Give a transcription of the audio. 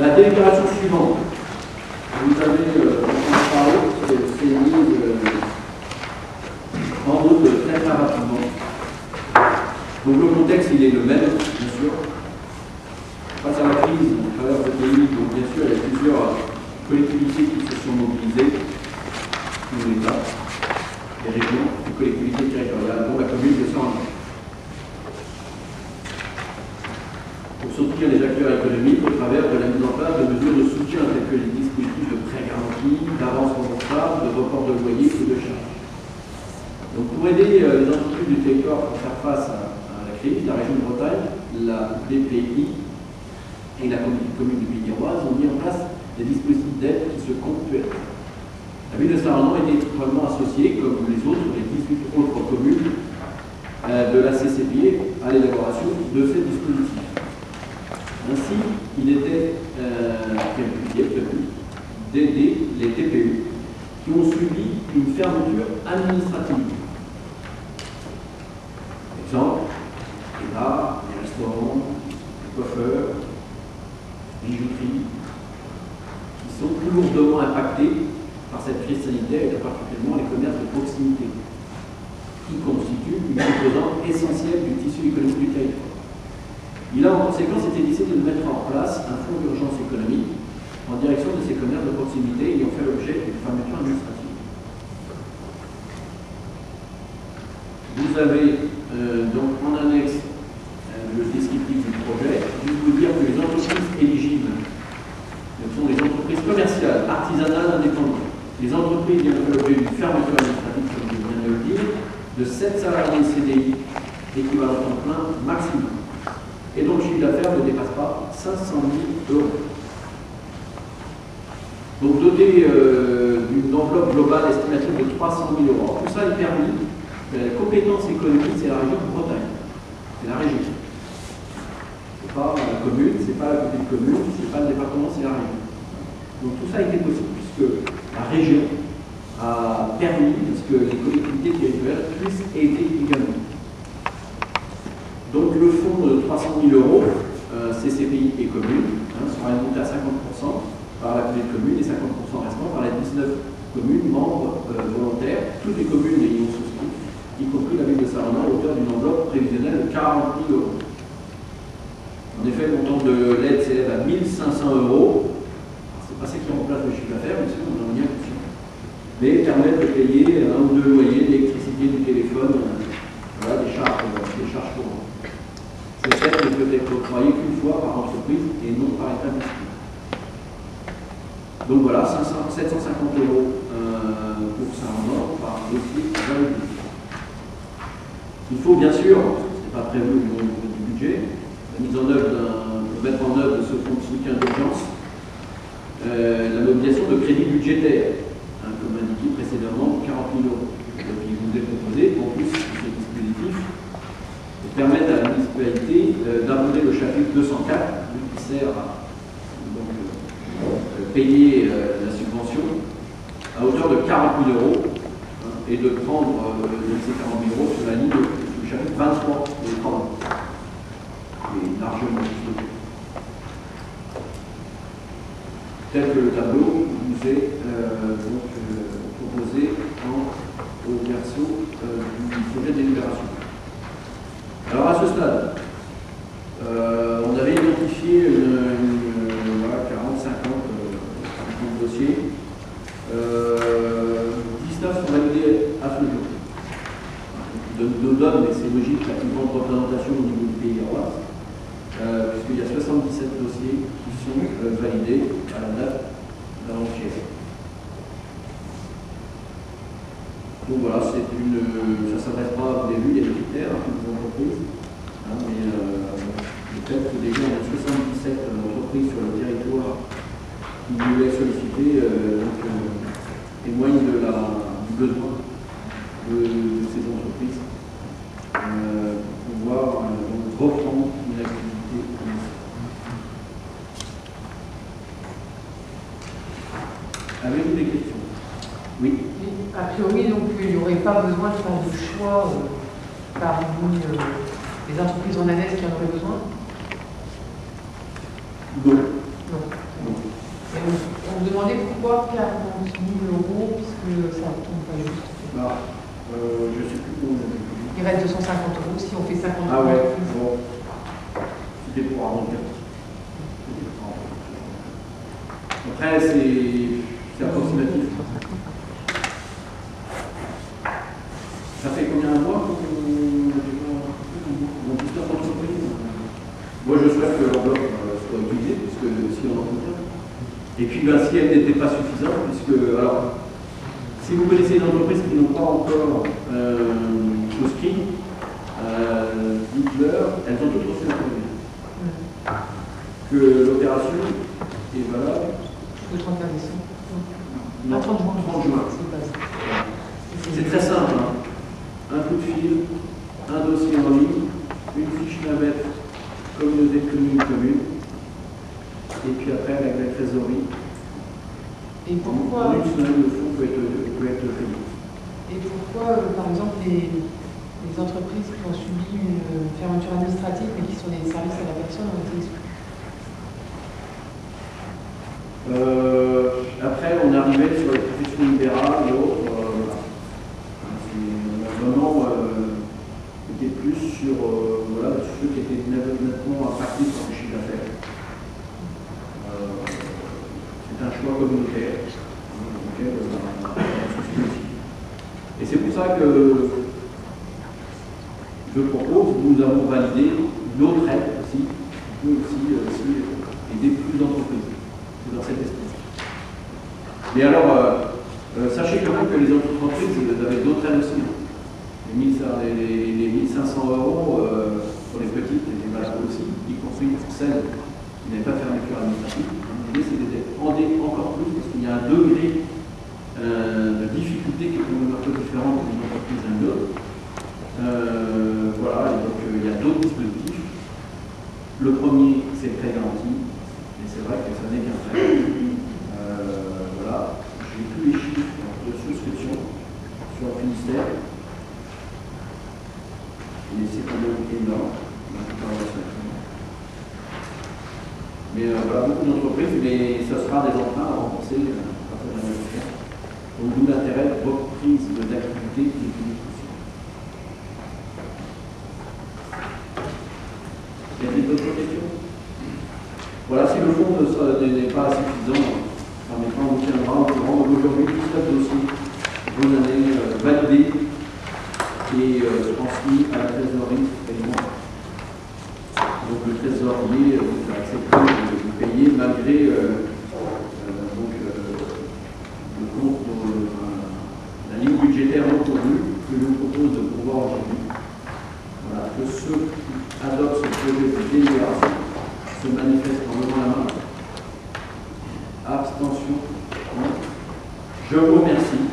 La délibération suivante, vous avez entendu parler, c'est mise en route très très rapidement. Donc le contexte, il est le même, bien sûr. Face à la crise au travers de ce pays, donc bien sûr, il y a plusieurs collectivités qui se sont mobilisées, tous les États, les régions, les collectivités territoriales, dont la commune de Saint-André. Pour soutenir les acteurs économiques au travers de la mise en place de mesures de soutien telles que les dispositifs de prêts garantis, d'avance remboursable, de report de loyer ou de charges. Donc pour aider les entreprises du territoire pour faire face à la crise, la région de Bretagne, la BPI et la commune de Villiers-Roise ont mis en place des dispositifs d'aide qui se complètent. La ville de Saint-André était étroitement associée, comme les 18 autres communes de la CCPI, à l'élaboration de ces dispositifs. Ainsi, il était prévu d'aider les TPE qui ont subi une fermeture administrative. Exemple, les bars, les restaurants, les coiffeurs, les bijouteries, qui sont plus lourdement impactés par cette crise sanitaire et particulièrement les commerces de proximité, qui constituent une composante essentielle du tissu économique du territoire. Il a en conséquence été décidé de mettre en place un fonds d'urgence économique en direction de ces commerces de proximité ayant fait l'objet d'une fermeture administrative. Vous avez donc en annexe le descriptif du projet. Je vais vous dire que les entreprises éligibles sont les entreprises commerciales, artisanales, indépendantes. Les entreprises ayant fait l'objet d'une fermeture administrative, comme je viens de le dire, de 7 salariés CDI équivalent temps plein maximum. Et donc le chiffre d'affaires ne dépasse pas 500 000 €. Donc doté d'une enveloppe globale estimative de 300 000 €. Tout ça est permis. La compétence économique, c'est la région de Bretagne. C'est la région. Ce n'est pas la commune, ce n'est pas la petite commune, ce n'est pas le département, c'est la région. Donc tout ça a été possible puisque la région a permis que les collectivités territoriales puissent aider également. Donc le fonds de 300 000 €, CCPI et communes, sera monté à 50% par la commune et 50% restant par les 19 communes membres volontaires, toutes les communes ayant souscrit, y compris la ville de Saint-André, à hauteur d'une enveloppe prévisionnelle de 40 000 €. En effet, le montant de l'aide s'élève à 1 500 €. Ce n'est pas ça qui remplace le chiffre d'affaires, bien sûr, on en a bien conscience. Mais permet de payer un ou deux loyers, d'électricité, du téléphone, voilà, des charges courantes. Cette aide ne peut être octroyée qu'une fois par entreprise et non par établissement. Donc voilà, 750 € pour Saint-André par dossier validé. Il faut bien sûr, ce n'est pas prévu au niveau du budget, mettre en œuvre de ce fonds de soutien d'urgence, la mobilisation de crédits budgétaires, comme indiqué précédemment, 40 000 €. Donc il vous est proposé, en plus de ce dispositif, de permettre à la municipalité d'abonder le chapitre 204, qui sert à payer la subvention à hauteur de 40 000 € et de prendre ces 40 000 € sur la ligne du chapitre 23 des travaux. Et largement disponible. Tel que le tableau vous est proposé au verso du projet de délibération. Alors à ce stade, on avait identifié 40-50 dossiers. 19 sont validés à ce jour. Nous donne, mais c'est logique, la plus grande représentation au niveau du pays roi, puisqu'il y a 77 dossiers qui sont validés à la date d'avant-hier. Donc voilà, ça ne s'adresse pas, vous l'avez vu, il y a des critères pour les entreprises, mais le fait que déjà il y a 77 entreprises sur le territoire qui voulaient solliciter témoigne du besoin de ces entreprises pour pouvoir reprendre une activité commerciale. Avez-vous des questions? Oui. A priori, donc, il n'y aurait pas besoin de faire de choix parmi les entreprises en annexe qui en auraient besoin? Non. Non. On vous demandait pourquoi 40 000 euros, puisque ça ne tombe pas juste. Je ne sais plus comment on a. Il reste 250 euros si on fait 50 euros. Ah ouais, bon. C'était pour arrondir. Après, c'est approximatif. Ça fait combien de mois qu'on pousse notre entreprise? Moi, je souhaite que l'enveloppe soit utilisée, puisque si on en contient. Et puis, si elle n'était pas suffisante, puisque, alors, si vous connaissez une entreprise qui n'ont pas encore souscrit, dites-leur, elles ont toutes reçu la que l'opération est valable. Le 31 décembre. Non, 30 juin. 30 juin. C'est très simple. Hein. Un coup de fil, un dossier en ligne, une fiche navette, communauté de communes commune, et puis après avec la trésorerie. Et pourquoi en une semaine, le fonds peut être payé. Et pourquoi, par exemple, les entreprises qui ont subi une fermeture administrative mais qui sont des services à la personne ont été exclues? Après, on arrivait sur les professions libérales et autres. Vraiment, était plus sur voilà, ceux qui étaient nettement impactés par le chiffre d'affaires. C'est un choix communautaire. Et c'est pour ça que je propose, nous avons validé d'autres aides aussi, qui peut aussi aider plus d'entreprises dans cet esprit. Mais alors, sachez quand même que les entreprises avaient d'autres aides aussi. Les 1500 euros pour les petites étaient valables aussi, y compris pour celles qui n'avaient pas de fermeture administrative. L'idée c'était d'aider encore plus parce qu'il y a un degré de difficulté qui est quand même un peu différent d'une entreprise à une autre. Voilà, et donc il y a d'autres dispositifs. Le premier, c'est le prêt garanti, et c'est vrai que ça n'est qu'un prêt. Voilà, j'ai plus les chiffres de souscription sur le Finistère. Et c'est quand même énorme. Mais voilà, beaucoup d'entreprises, mais ça sera des emprunts à rembourser à partir de l'investissement. Donc d'où l'intérêt de reprise de l'activité qui est plus possible. Il y a d'autres questions? Voilà, si le fonds n'est pas suffisant, permettra, on vous tiendra au courant. Aujourd'hui, tout ça dossier, bonne année, validé et transmis à la trésorerie également. Donc le trésorier a accepté de vous payer malgré le compte, la ligne budgétaire non convenue que je vous propose de pouvoir aujourd'hui. Voilà, que ceux qui adoptent ce projet de délibération se manifestent en levant la main. Abstention. Je vous remercie.